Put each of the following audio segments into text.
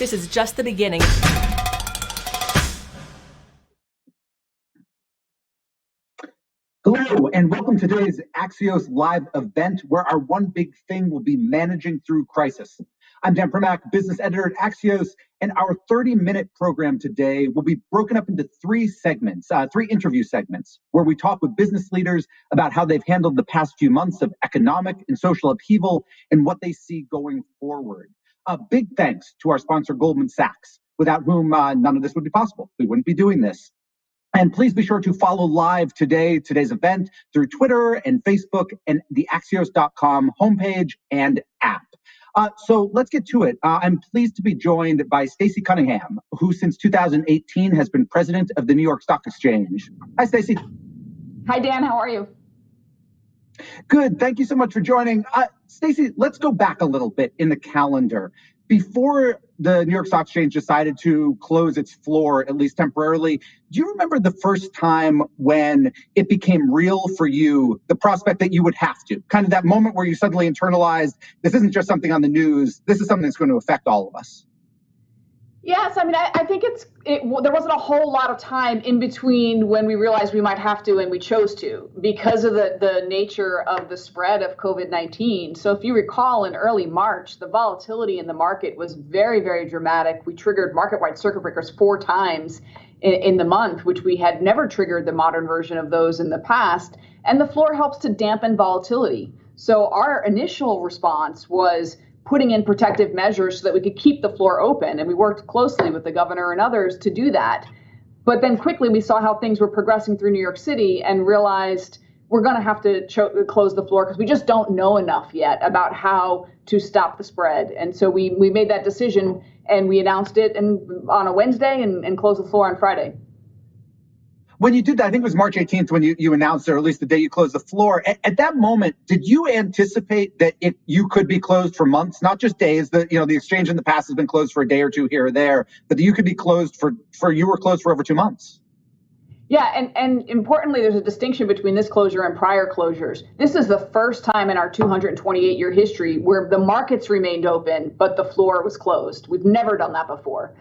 This is just the beginning. Hello, and welcome to today's Axios live event, where our one big thing will be managing through crisis. I'm Dan Primack, business editor at Axios, and our 30-minute program today will be broken up into three interview segments, where we talk with business leaders about how they've handled the past few months of economic and social upheaval and what they see going forward. Big thanks to our sponsor, Goldman Sachs, without whom none of this would be possible. We wouldn't be doing this. And please be sure to follow live today's event through Twitter and Facebook and the Axios.com homepage and app. So let's get to it. I'm pleased to be joined by Stacey Cunningham, who since 2018 has been president of the New York Stock Exchange. Hi, Stacey. Hi, Dan. How are you? Good. Thank you so much for joining. Stacey, let's go back a little bit in the calendar. Before the New York Stock Exchange decided to close its floor, at least temporarily, do you remember the first time when it became real for you, the prospect that you would have to? Kind of that moment where you suddenly internalized, this isn't just something on the news, this is something that's going to affect all of us. Yes, I mean, I think there wasn't a whole lot of time in between when we realized we might have to and we chose to because of the nature of the spread of COVID-19. So if you recall, in early March, the volatility in the market was very, very dramatic. We triggered market-wide circuit breakers 4 times in the month, which we had never triggered the modern version of those in the past. And the floor helps to dampen volatility. So our initial response was putting in protective measures so that we could keep the floor open. And we worked closely with the governor and others to do that. But then quickly we saw how things were progressing through New York City and realized we're going to have to close the floor because we just don't know enough yet about how to stop the spread. And so we made that decision and we announced it on a Wednesday and closed the floor on Friday. When you did that, I think it was March 18th when you announced it, or at least the day you closed the floor. At that moment, did you anticipate that you could be closed for months, not just days? The exchange in the past has been closed for a day or two here or there, but you could be closed you were closed for over 2 months. Yeah, and importantly, there's a distinction between this closure and prior closures. This is the first time in our 228-year history where the markets remained open, but the floor was closed. We've never done that before.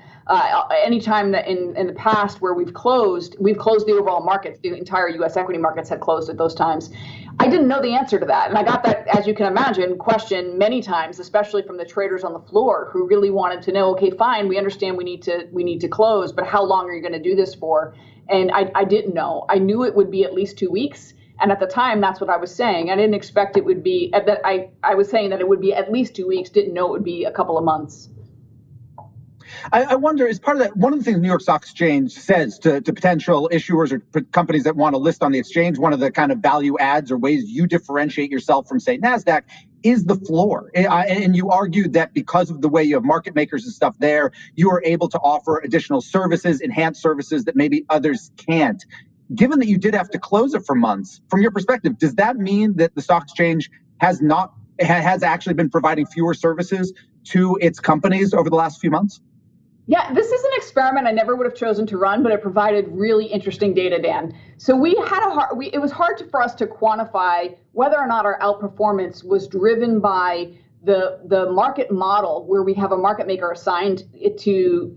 Anytime that in the past where we've closed the overall markets, the entire U.S. equity markets had closed at those times. I didn't know the answer to that. And I got that, as you can imagine, question many times, especially from the traders on the floor who really wanted to know, okay, fine, we understand we need to close, but how long are you going to do this for? And I didn't know. I knew it would be at least 2 weeks. And at the time, that's what I was saying. I didn't expect it would be that I was saying that it would be at least 2 weeks, didn't know it would be a couple of months. I wonder, as part of that, one of the things the New York Stock Exchange says to potential issuers or companies that want to list on the exchange, one of the kind of value adds or ways you differentiate yourself from, say, NASDAQ, is the floor. And you argued that because of the way you have market makers and stuff there, you are able to offer additional services, enhanced services that maybe others can't. Given that you did have to close it for months, from your perspective, does that mean that the stock exchange has actually been providing fewer services to its companies over the last few months? Yeah, this is an experiment I never would have chosen to run, but it provided really interesting data, Dan. So it was hard for us to quantify whether or not our outperformance was driven by the market model, where we have a market maker assigned to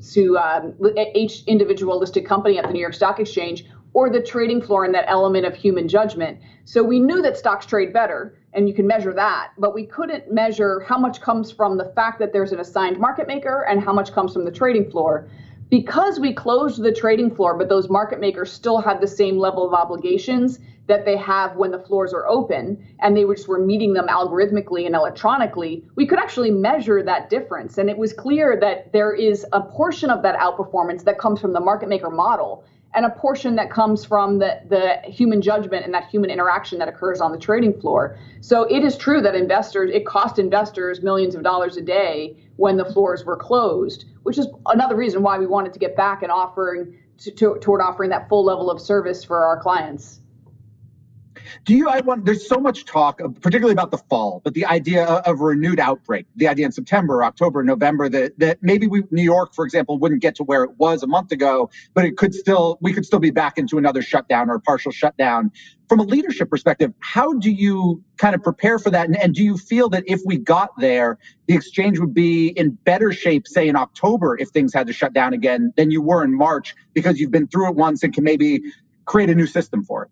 each individual listed company at the New York Stock Exchange, or the trading floor and that element of human judgment. So we knew that stocks trade better, and you can measure that, but we couldn't measure how much comes from the fact that there's an assigned market maker and how much comes from the trading floor. Because we closed the trading floor, but those market makers still had the same level of obligations that they have when the floors are open, and they were meeting them algorithmically and electronically, we could actually measure that difference. And it was clear that there is a portion of that outperformance that comes from the market maker model, and a portion that comes from the human judgment and that human interaction that occurs on the trading floor. So it is true that it cost investors millions of dollars a day when the floors were closed, which is another reason why we wanted to get back and toward offering that full level of service for our clients. There's so much talk, particularly about the fall, but the idea of a renewed outbreak, the idea in September, October, November, that maybe New York, for example, wouldn't get to where it was a month ago, but we could still be back into another shutdown or a partial shutdown. From a leadership perspective, how do you kind of prepare for that? And do you feel that if we got there, the exchange would be in better shape, say in October, if things had to shut down again, than you were in March, because you've been through it once and can maybe create a new system for it?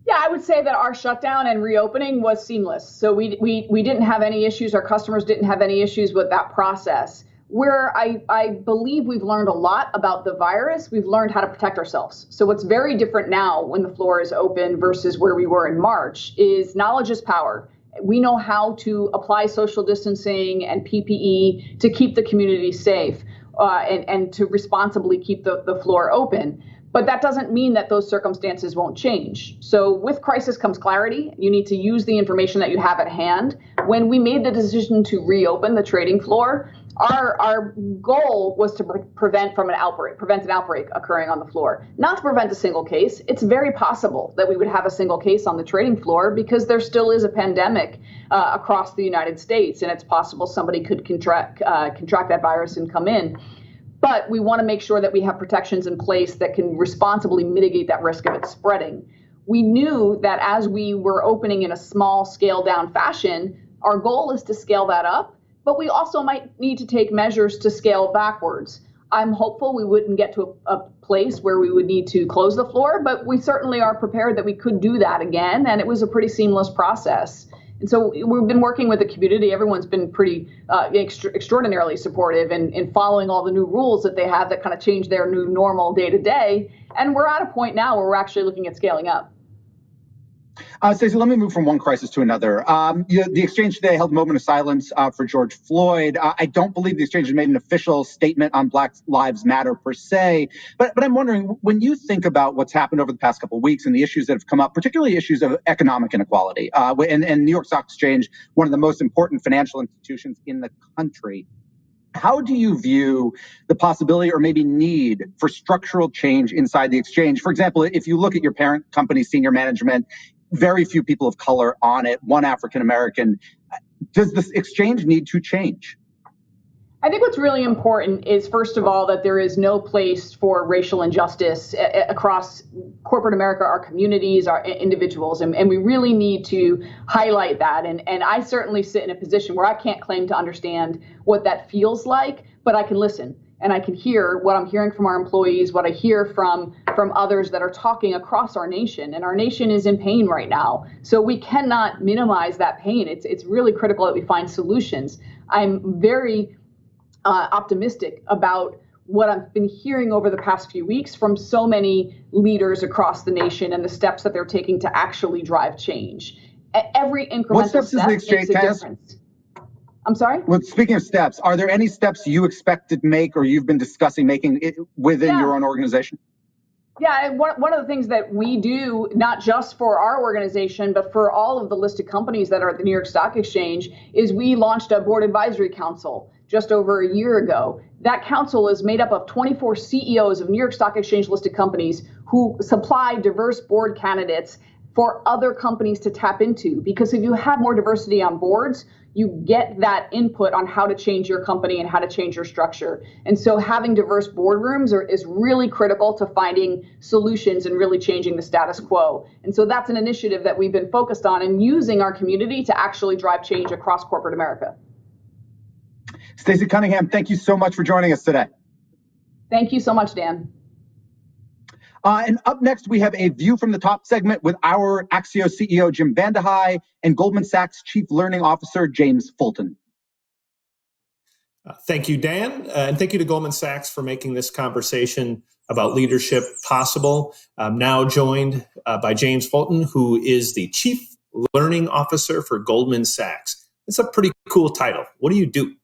Yeah, I would say that our shutdown and reopening was seamless. So we didn't have any issues. Our customers didn't have any issues with that process. Where I believe we've learned a lot about the virus, we've learned how to protect ourselves. So what's very different now when the floor is open versus where we were in March is knowledge is power. We know how to apply social distancing and PPE to keep the community safe and to responsibly keep the floor open. But that doesn't mean that those circumstances won't change. So with crisis comes clarity. You need to use the information that you have at hand. When we made the decision to reopen the trading floor, our goal was to prevent an outbreak occurring on the floor, not to prevent a single case. It's very possible that we would have a single case on the trading floor because there still is a pandemic across the United States, and it's possible somebody could contract that virus and come in. But we want to make sure that we have protections in place that can responsibly mitigate that risk of it spreading. We knew that as we were opening in a small scale down fashion, our goal is to scale that up, but we also might need to take measures to scale backwards. I'm hopeful we wouldn't get to a place where we would need to close the floor, but we certainly are prepared that we could do that again, and it was a pretty seamless process. And so we've been working with the community. Everyone's been pretty extraordinarily supportive in following all the new rules that they have that kind of change their new normal day to day. And we're at a point now where we're actually looking at scaling up. Stacey, let me move from one crisis to another. The exchange today held a moment of silence for George Floyd. I don't believe the exchange has made an official statement on Black Lives Matter per se, but I'm wondering, when you think about what's happened over the past couple of weeks and the issues that have come up, particularly issues of economic inequality, and New York Stock Exchange, one of the most important financial institutions in the country, how do you view the possibility or maybe need for structural change inside the exchange? For example, if you look at your parent company's senior management, very few people of color on it, one African American. Does this exchange need to change? I think what's really important is, first of all, that there is no place for racial injustice across corporate America, our communities, our individuals, and we really need to highlight that. And I certainly sit in a position where I can't claim to understand what that feels like, but I can listen. And I can hear what I'm hearing from our employees, what I hear from others that are talking across our nation. And our nation is in pain right now. So we cannot minimize that pain. It's really critical that we find solutions. I'm very optimistic about what I've been hearing over the past few weeks from so many leaders across the nation and the steps that they're taking to actually drive change. Every incremental step makes a difference. I'm sorry? Well, speaking of steps, are there any steps you expect to make or you've been discussing making it within your own organization? Yeah, one of the things that we do, not just for our organization, but for all of the listed companies that are at the New York Stock Exchange, is we launched a board advisory council just over a year ago. That council is made up of 24 CEOs of New York Stock Exchange listed companies who supply diverse board candidates for other companies to tap into. Because if you have more diversity on boards, you get that input on how to change your company and how to change your structure. And so having diverse boardrooms is really critical to finding solutions and really changing the status quo. And so that's an initiative that we've been focused on and using our community to actually drive change across corporate America. Stacey Cunningham, thank you so much for joining us today. Thank you so much, Dan. And up next, we have a View from the Top segment with our Axios CEO, Jim Vandehei, and Goldman Sachs Chief Learning Officer, James Fulton. Thank you, Dan. And thank you to Goldman Sachs for making this conversation about leadership possible. I'm now joined by James Fulton, who is the Chief Learning Officer for Goldman Sachs. It's a pretty cool title. What do you do?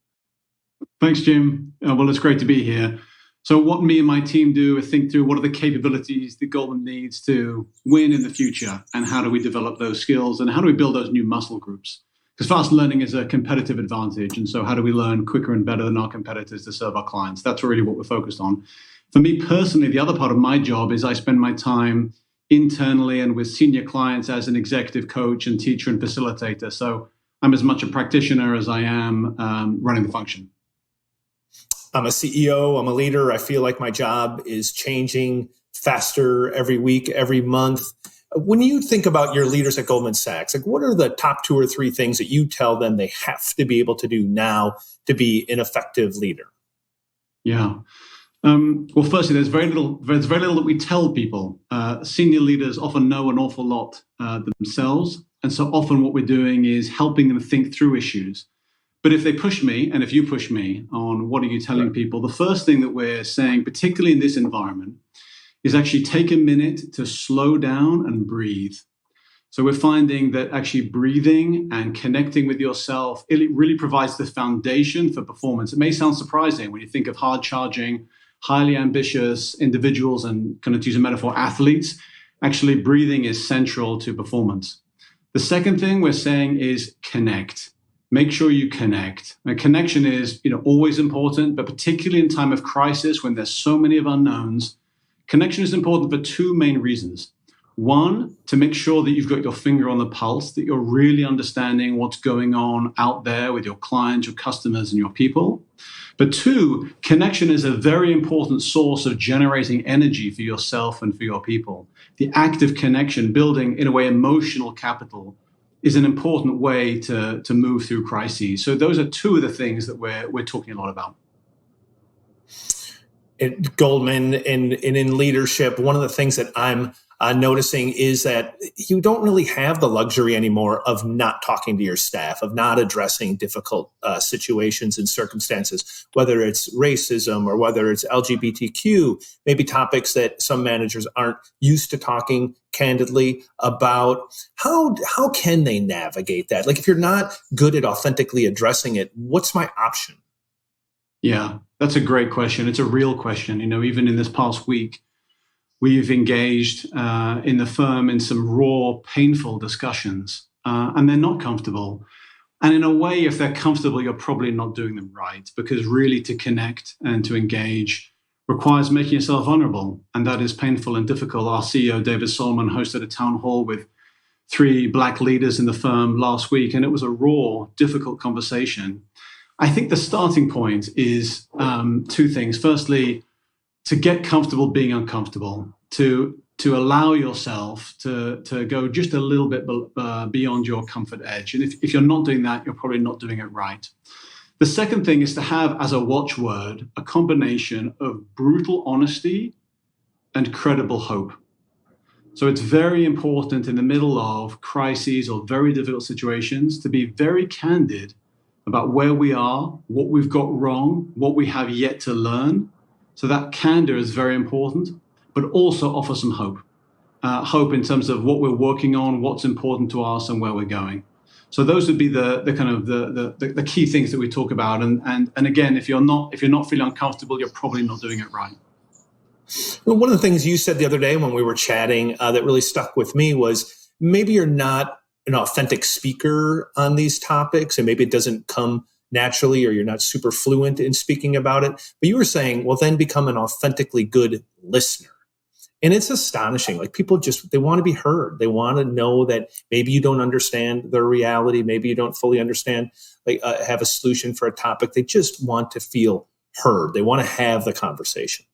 Thanks, Jim. Well, it's great to be here. So what me and my team do is think through what are the capabilities that Goldman needs to win in the future, and how do we develop those skills, and how do we build those new muscle groups? Because fast learning is a competitive advantage, and so how do we learn quicker and better than our competitors to serve our clients? That's really what we're focused on. For me personally, the other part of my job is I spend my time internally and with senior clients as an executive coach and teacher and facilitator. So I'm as much a practitioner as I am running the function. I'm a CEO, I'm a leader. I feel like my job is changing faster every week, every month. When you think about your leaders at Goldman Sachs, like what are the top 2 or 3 things that you tell them they have to be able to do now to be an effective leader? Yeah. Well, firstly, there's very little that we tell people. Senior leaders often know an awful lot themselves. And so often what we're doing is helping them think through issues. But if they push me, and if you push me on what are you telling people, the first thing that we're saying, particularly in this environment, is actually take a minute to slow down and breathe. So we're finding that actually breathing and connecting with yourself, it really provides the foundation for performance. It may sound surprising when you think of hard charging, highly ambitious individuals and kind of to use a metaphor, athletes. Actually, breathing is central to performance. The second thing we're saying is connect. Make sure you connect. And connection is, always important, but particularly in time of crisis when there's so many of unknowns, connection is important for 2 main reasons. One, to make sure that you've got your finger on the pulse, that you're really understanding what's going on out there with your clients, your customers, and your people. But 2, connection is a very important source of generating energy for yourself and for your people. The act of connection, building, in a way, emotional capital, is an important way to move through crises. So those are 2 of the things that we're talking a lot about. At Goldman and in leadership, one of the things that I'm noticing is that you don't really have the luxury anymore of not talking to your staff, of not addressing difficult situations and circumstances, whether it's racism or whether it's LGBTQ, maybe topics that some managers aren't used to talking candidly about. How can they navigate that? Like if you're not good at authentically addressing it, what's my option? Yeah, that's a great question. It's a real question. Even in this past week, we've engaged in the firm in some raw, painful discussions, and they're not comfortable. And in a way, if they're comfortable, you're probably not doing them right, because really to connect and to engage requires making yourself vulnerable. And that is painful and difficult. Our CEO, David Solomon, hosted a town hall with 3 Black leaders in the firm last week, and it was a raw, difficult conversation. I think the starting point is 2 things. Firstly, to get comfortable being uncomfortable, to allow yourself to go just a little bit beyond your comfort edge. And if you're not doing that, you're probably not doing it right. The second thing is to have as a watchword a combination of brutal honesty and credible hope. So it's very important in the middle of crises or very difficult situations to be very candid about where we are, what we've got wrong, what we have yet to learn. So that candor is very important, but also offer some hope. Hope in terms of what we're working on, what's important to us, and where we're going. So those would be the kind of the key things that we talk about. And again, if you're not feeling uncomfortable, you're probably not doing it right. Well, one of the things you said the other day when we were chatting that really stuck with me was maybe you're not an authentic speaker on these topics, and maybe it doesn't come naturally, or you're not super fluent in speaking about it. But you were saying, well, then become an authentically good listener. And it's astonishing. Like people they want to be heard. They want to know that maybe you don't understand their reality. Maybe you don't fully understand, have a solution for a topic. They just want to feel heard. They want to have the conversation.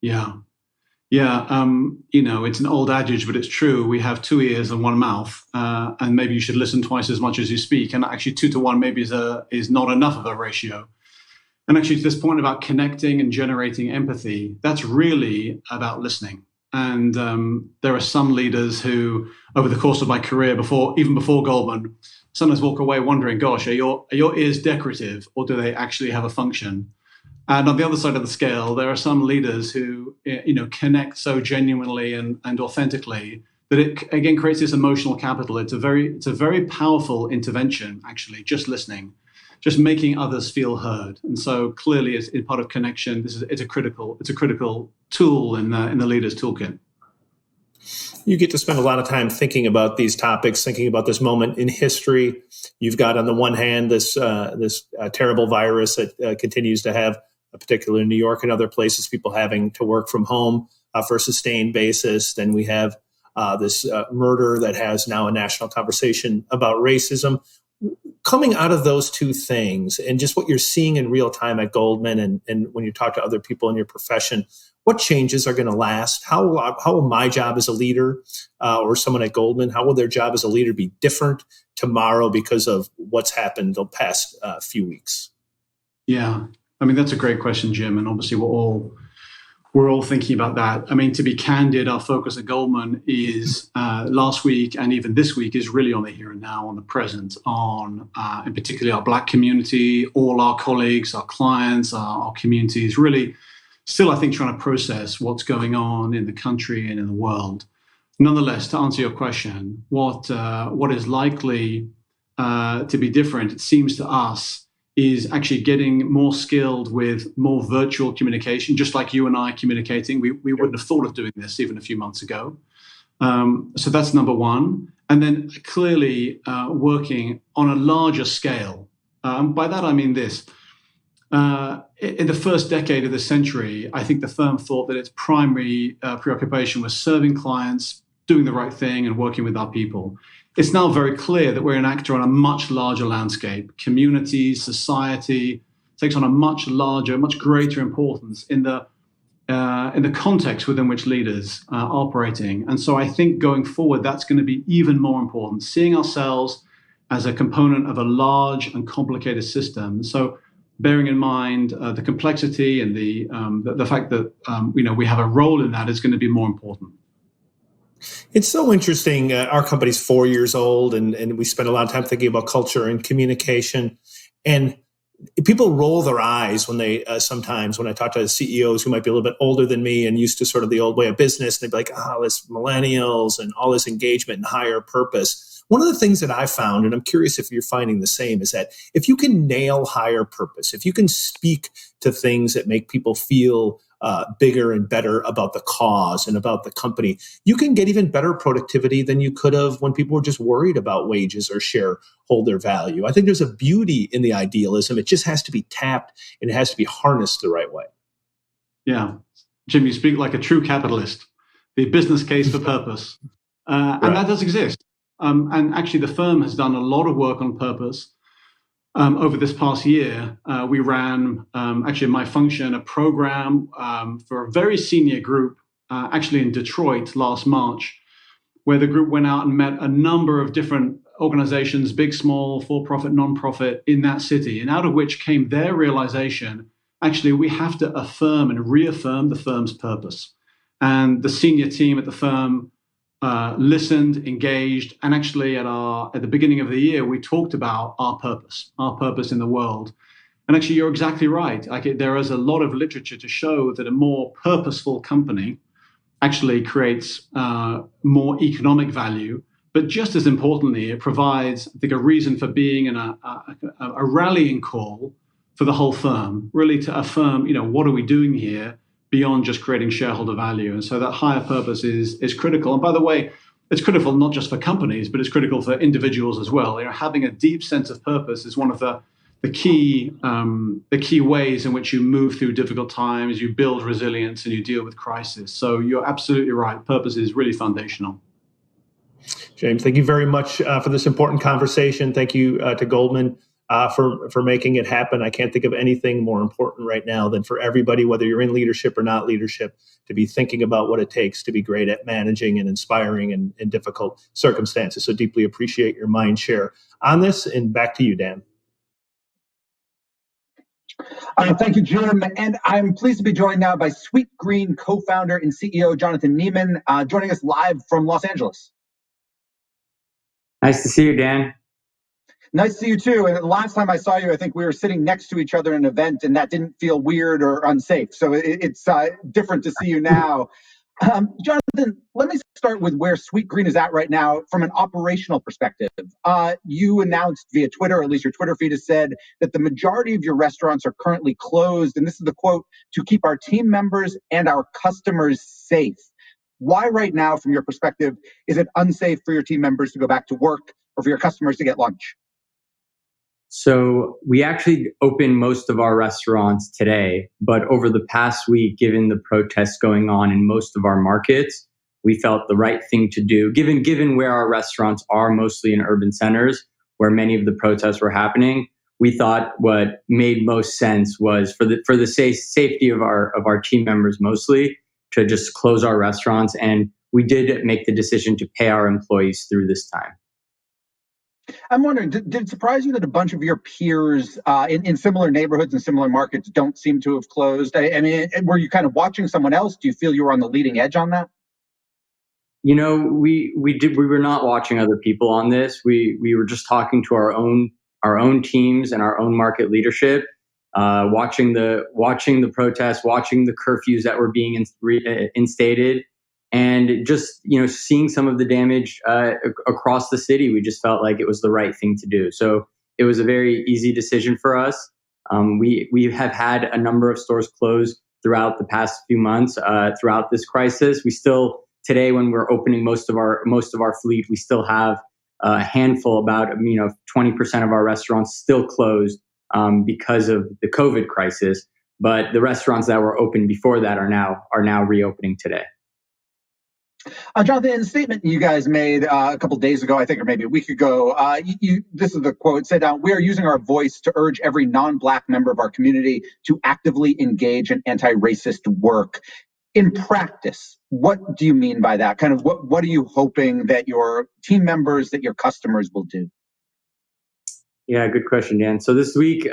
Yeah. Yeah. It's an old adage, but it's true. We have 2 ears and 1 mouth, and maybe you should listen twice as much as you speak. And actually 2 to 1 maybe is not enough of a ratio. And actually to this point about connecting and generating empathy, that's really about listening. And there are some leaders who, over the course of my career, even before Goldman, sometimes walk away wondering, gosh, are your ears decorative, or do they actually have a function? And on the other side of the scale, there are some leaders who, connect so genuinely and authentically that it again creates this emotional capital. It's a very powerful intervention, actually, just listening, just making others feel heard. And so clearly, it's part of connection. It's a critical tool in the leader's toolkit. You get to spend a lot of time thinking about these topics, thinking about this moment in history. You've got, on the one hand, this terrible virus that continues to have, particularly in New York and other places, people having to work from home. for a sustained basis. Then we have this murder that has now a national conversation about racism. Coming out of those two things and just what you're seeing in real time at Goldman and when you talk to other people in your profession, what changes are going to last? How will my job as a leader or someone at Goldman, how will their job as a leader be different tomorrow because of what's happened the past few weeks? Yeah, I mean, that's a great question, Jim. And obviously we're all thinking about that. I mean, to be candid, our focus at Goldman is last week and even this week is really on the here and now, on the present, on in particular our Black community, all our colleagues, our clients, our communities, really still, I think, trying to process what's going on in the country and in the world. Nonetheless, to answer your question, what is likely to be different, it seems to us, is actually getting more skilled with more virtual communication, just like you and I communicating. We wouldn't have thought of doing this even a few months ago. So that's number one. And then clearly working on a larger scale. By that, I mean this. In the first decade of the century, I think the firm thought that its primary preoccupation was serving clients, doing the right thing, and working with our people. It's now very clear that we're an actor on a much larger landscape. Community, society takes on a much larger, much greater importance in the context within which leaders are operating. And so I think going forward, that's going to be even more important, seeing ourselves as a component of a large and complicated system. So bearing in mind the complexity and the fact that we have a role in that is going to be more important. It's so interesting. Our company's 4 years old, and we spend a lot of time thinking about culture and communication. And people roll their eyes when they sometimes when I talk to CEOs who might be a little bit older than me and used to sort of the old way of business, and they'd be like, "Oh, this millennials and all this engagement and higher purpose." One of the things that I found, and I'm curious if you're finding the same, is that if you can nail higher purpose, if you can speak to things that make people feel bigger and better about the cause and about the company, you can get even better productivity than you could have when people were just worried about wages or shareholder value. I think there's a beauty in the idealism. It just has to be tapped and it has to be harnessed the right way. Yeah. Jim, you speak like a true capitalist. The business case for purpose. And that does exist. And actually, the firm has done a lot of work on purpose. Over this past year, we ran, actually in my function, a program for a very senior group, actually in Detroit last March, where the group went out and met a number of different organizations, big, small, for-profit, non-profit, in that city, and out of which came their realization, actually, we have to affirm and reaffirm the firm's purpose. And the senior team at the firm listened, engaged, and actually at the beginning of the year, we talked about our purpose in the world. And actually, you're exactly right. There is a lot of literature to show that a more purposeful company actually creates more economic value. But just as importantly, it provides, I think, a reason for being and a rallying call for the whole firm, really to affirm, what are we doing here beyond just creating shareholder value. And so that higher purpose is critical. And by the way, it's critical not just for companies, but it's critical for individuals as well. Having a deep sense of purpose is one of the key ways in which you move through difficult times, you build resilience, and you deal with crisis. So you're absolutely right. Purpose is really foundational. James, thank you very much for this important conversation. Thank you to Goldman for making it happen. I can't think of anything more important right now than for everybody, whether you're in leadership or not leadership, to be thinking about what it takes to be great at managing and inspiring in difficult circumstances. So deeply appreciate your mind share on this. And back to you, Dan. Thank you, Jim. And I'm pleased to be joined now by Sweetgreen co-founder and CEO Jonathan Neman, joining us live from Los Angeles. Nice to see you, Dan. Nice to see you too. And the last time I saw you, I think we were sitting next to each other in an event, and that didn't feel weird or unsafe. So it's different to see you now. Jonathan, let me start with where Sweetgreen is at right now from an operational perspective. You announced via Twitter, or at least your Twitter feed has said, that the majority of your restaurants are currently closed. And this is the quote, "to keep our team members and our customers safe." Why right now, from your perspective, is it unsafe for your team members to go back to work or for your customers to get lunch? So we actually opened most of our restaurants today, but over the past week, given the protests going on in most of our markets, we felt the right thing to do, given where our restaurants are, mostly in urban centers, where many of the protests were happening. We thought what made most sense was for the safety of our team members, mostly, to just close our restaurants. And we did make the decision to pay our employees through this time. I'm wondering, did it surprise you that a bunch of your peers in similar neighborhoods and similar markets don't seem to have closed? I mean, were you kind of watching someone else? Do you feel you were on the leading edge on that? You know, we were not watching other people on this. We were just talking to our own teams and our own market leadership, watching the protests, watching the curfews that were being instated, and just seeing some of the damage across the city. We just felt like it was the right thing to do. So it was a very easy decision for us. We have had a number of stores close throughout the past few months, throughout this crisis. We still today, when we're opening most of our fleet, we still have a handful, about 20% of our restaurants still closed because of the COVID crisis. But the restaurants that were open before that are now reopening today. Jonathan, in the statement you guys made a couple days ago, I think, or maybe a week ago, this is the quote, said, "We are using our voice to urge every non-Black member of our community to actively engage in anti-racist work." In practice, what do you mean by that? Kind of what are you hoping that your team members, that your customers will do? Yeah, good question, Dan. So this week,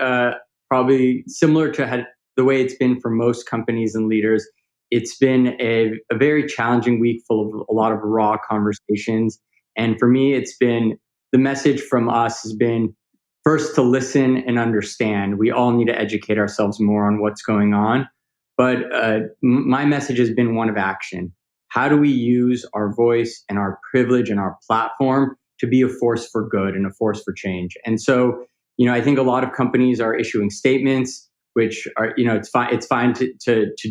probably similar to the way it's been for most companies and leaders, it's been a very challenging week full of a lot of raw conversations. And for me, the message from us has been first to listen and understand. We all need to educate ourselves more on what's going on. But my message has been one of action. How do we use our voice and our privilege and our platform to be a force for good and a force for change? And so, I think a lot of companies are issuing statements, which are, it's fine to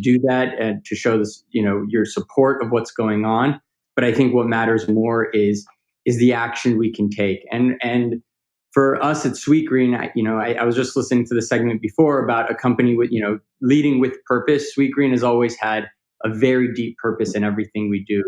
do that and to show this, your support of what's going on. But I think what matters more is the action we can take. And for us at Sweetgreen, I was just listening to the segment before about a company with, leading with purpose. Sweetgreen has always had a very deep purpose in everything we do.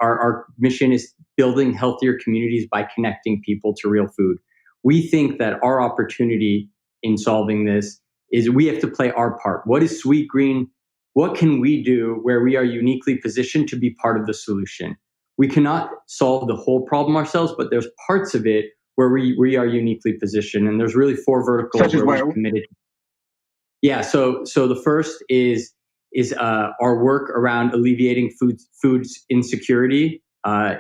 Our mission is building healthier communities by connecting people to real food. We think that our opportunity in solving this is we have to play our part. What is Sweetgreen? What can we do where we are uniquely positioned to be part of the solution? We cannot solve the whole problem ourselves, but there's parts of it where we are uniquely positioned. And there's really 4 verticals where we're committed. Yeah, so the first is our work around alleviating food insecurity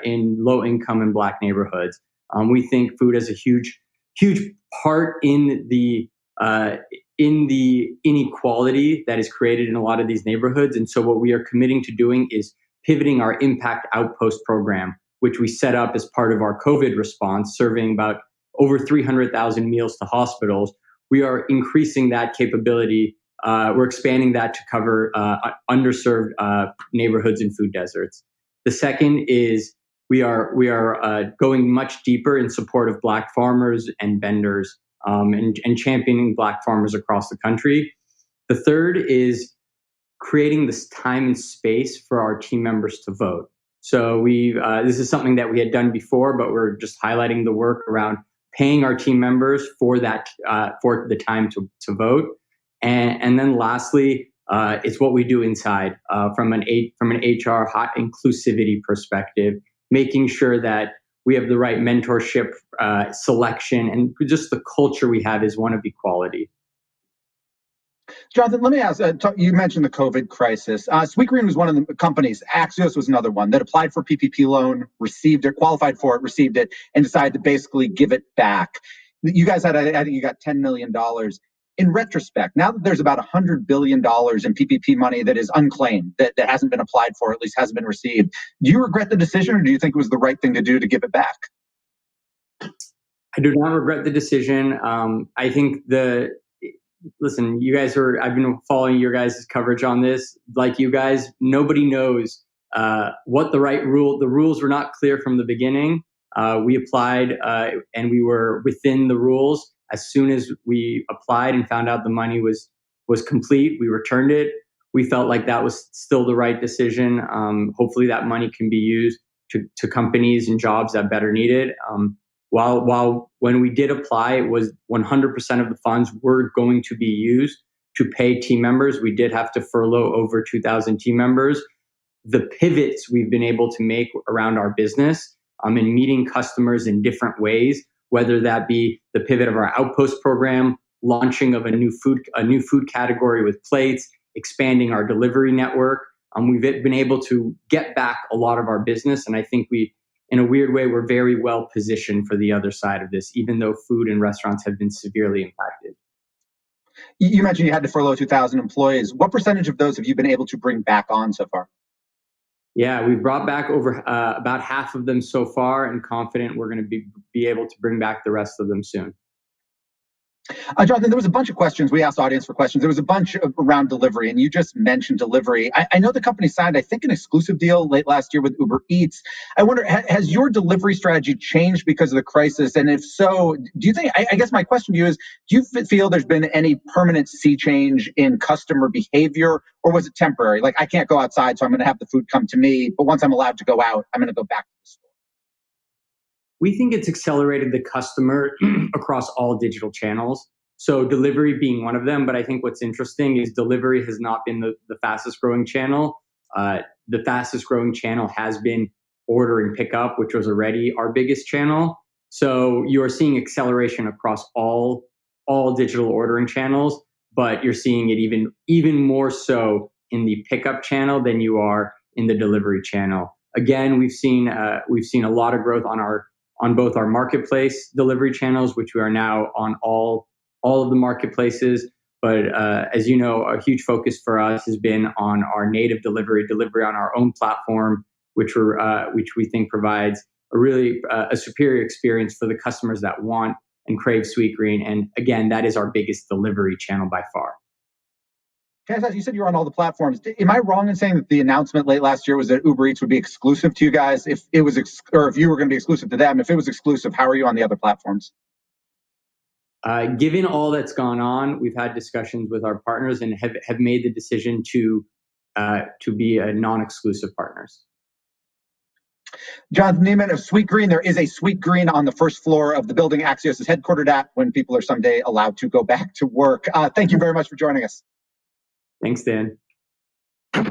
in low income and Black neighborhoods. We think food has a huge part in the inequality that is created in a lot of these neighborhoods. And so what we are committing to doing is pivoting our Impact Outpost program, which we set up as part of our COVID response, serving about over 300,000 meals to hospitals. We are increasing that capability. We're expanding that to cover underserved neighborhoods and food deserts. The second is we are going much deeper in support of Black farmers and vendors and championing Black farmers across the country. The third is creating this time and space for our team members to vote. So this is something that we had done before, but we're just highlighting the work around paying our team members for that for the time to vote. And then lastly, it's what we do inside from an HR hot inclusivity perspective, making sure that we have the right mentorship, selection, and just the culture we have is one of equality. Jonathan, let me ask, you mentioned the COVID crisis. Sweetgreen was one of the companies, Axios was another one, that applied for PPP loan, received it, qualified for it, received it, and decided to basically give it back. You guys I think you got $10 million. In retrospect, now that there's about $100 billion in PPP money that is unclaimed, that hasn't been applied for, at least hasn't been received, do you regret the decision, or do you think it was the right thing to do to give it back? I do not regret the decision. I think listen, you guys I've been following your guys' coverage on this. Like you guys, nobody knows what the rules were not clear from the beginning. We applied and we were within the rules. As soon as we applied and found out the money was complete, we returned it. We felt like that was still the right decision. Hopefully that money can be used to companies and jobs that better need it. While when we did apply, it was 100% of the funds were going to be used to pay team members. We did have to furlough over 2,000 team members. The pivots we've been able to make around our business and meeting customers in different ways, whether that be the pivot of our Outpost program, launching of a new food category with plates, expanding our delivery network. We've been able to get back a lot of our business, and I think in a weird way, we're very well positioned for the other side of this, even though food and restaurants have been severely impacted. You mentioned you had to furlough 2,000 employees. What percentage of those have you been able to bring back on so far? Yeah, we've brought back over about half of them so far, and confident we're going to be able to bring back the rest of them soon. Jonathan, there was a bunch of questions. We asked the audience for questions. There was a bunch around delivery, and you just mentioned delivery. I know the company signed, I think, an exclusive deal late last year with Uber Eats. I wonder, has your delivery strategy changed because of the crisis? And if so, do you think, I guess my question to you is, do you feel there's been any permanent sea change in customer behavior, or was it temporary? Like, I can't go outside, so I'm going to have the food come to me, but once I'm allowed to go out, I'm going to go back to the store. We think it's accelerated the customer across all digital channels. So delivery being one of them, but I think what's interesting is delivery has not been the fastest growing channel. The fastest growing channel has been order and pickup, which was already our biggest channel. So you are seeing acceleration across all digital ordering channels, but you're seeing it even more so in the pickup channel than you are in the delivery channel. Again, we've seen a lot of growth on both our marketplace delivery channels, which we are now on all of the marketplaces. But as you know, a huge focus for us has been on our native delivery on our own platform, which we think provides a superior experience for the customers that want and crave Sweetgreen. And again, that is our biggest delivery channel by far. You said you were on all the platforms. Am I wrong in saying that the announcement late last year was that Uber Eats would be exclusive to you guys? If it was, or if you were going to be exclusive to them, if it was exclusive, how are you on the other platforms? Given all that's gone on, we've had discussions with our partners and have made the decision to be non-exclusive partners. Jonathan Neman of Sweetgreen. There is a Sweetgreen on the first floor of the building Axios is headquartered at when people are someday allowed to go back to work. Thank you very much for joining us. Thanks, Dan. And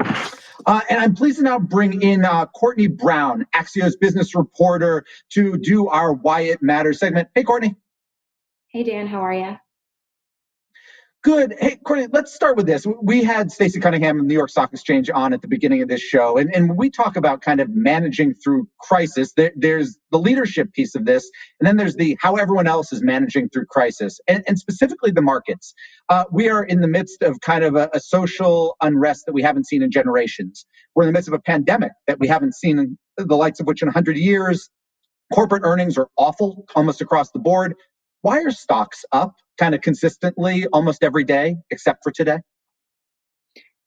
I'm pleased to now bring in Courtney Brown, Axios business reporter, to do our Why It Matters segment. Hey, Courtney. Hey, Dan. How are you? Good. Hey, Courtney, let's start with this. We had Stacey Cunningham of the New York Stock Exchange on at the beginning of this show. And when we talk about kind of managing through crisis, there's the leadership piece of this, and then there's the how everyone else is managing through crisis, and specifically the markets. We are in the midst of kind of a social unrest that we haven't seen in generations. We're in the midst of a pandemic that we haven't seen the likes of which in 100 years. Corporate earnings are awful almost across the board. Why are stocks up kind of consistently almost every day, except for today?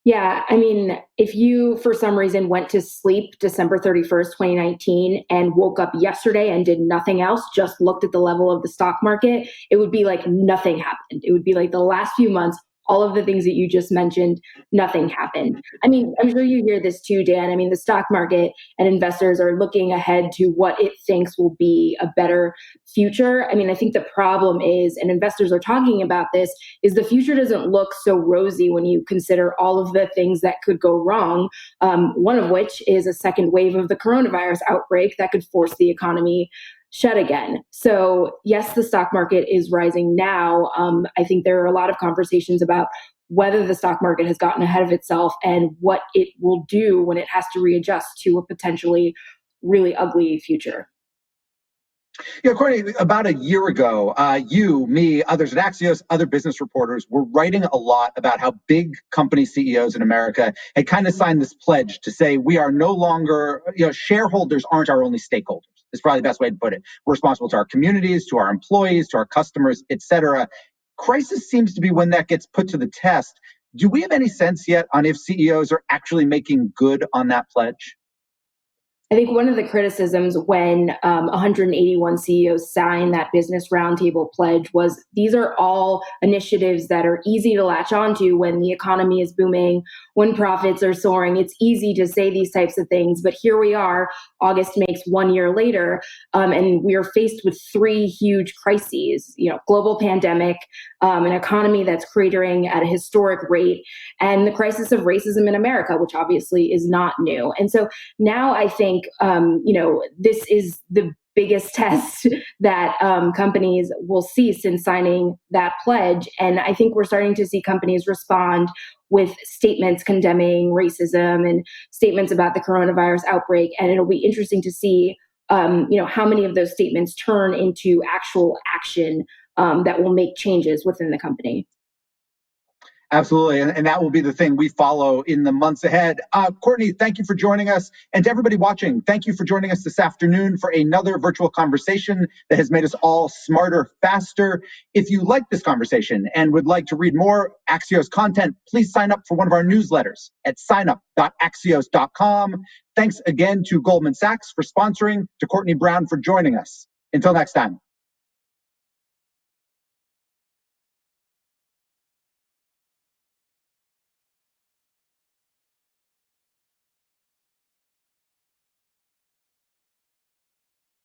Yeah, I mean, if you, for some reason, went to sleep December 31st, 2019, and woke up yesterday and did nothing else, just looked at the level of the stock market, it would be like nothing happened. It would be like the last few months, all of the things that you just mentioned, nothing happened. I mean, I'm sure you hear this too, Dan. I mean, the stock market and investors are looking ahead to what it thinks will be a better future. I mean, I think the problem is, and investors are talking about this, is the future doesn't look so rosy when you consider all of the things that could go wrong, one of which is a second wave of the coronavirus outbreak that could force the economy shut again. So yes, the stock market is rising now. I think there are a lot of conversations about whether the stock market has gotten ahead of itself and what it will do when it has to readjust to a potentially really ugly future. Yeah, Courtney, about a year ago, you, me, others at Axios, other business reporters were writing a lot about how big company CEOs in America had kind of signed this pledge to say we are no longer, shareholders aren't our only stakeholders. Is probably the best way to put it. We're responsible to our communities, to our employees, to our customers, et cetera. Crisis seems to be when that gets put to the test. Do we have any sense yet on if CEOs are actually making good on that pledge? I think one of the criticisms when 181 CEOs signed that Business Roundtable pledge was these are all initiatives that are easy to latch onto when the economy is booming, when profits are soaring. It's easy to say these types of things, but here we are, August makes 1 year later, and we are faced with three huge crises, global pandemic, an economy that's cratering at a historic rate, and the crisis of racism in America, which obviously is not new. And so now I think, this is the biggest test that companies will see since signing that pledge. And I think we're starting to see companies respond with statements condemning racism and statements about the coronavirus outbreak. And it'll be interesting to see, how many of those statements turn into actual action that will make changes within the company. Absolutely. And that will be the thing we follow in the months ahead. Courtney, thank you for joining us. And to everybody watching, thank you for joining us this afternoon for another virtual conversation that has made us all smarter, faster. If you like this conversation and would like to read more Axios content, please sign up for one of our newsletters at signup.axios.com. Thanks again to Goldman Sachs for sponsoring, to Courtney Brown for joining us. Until next time.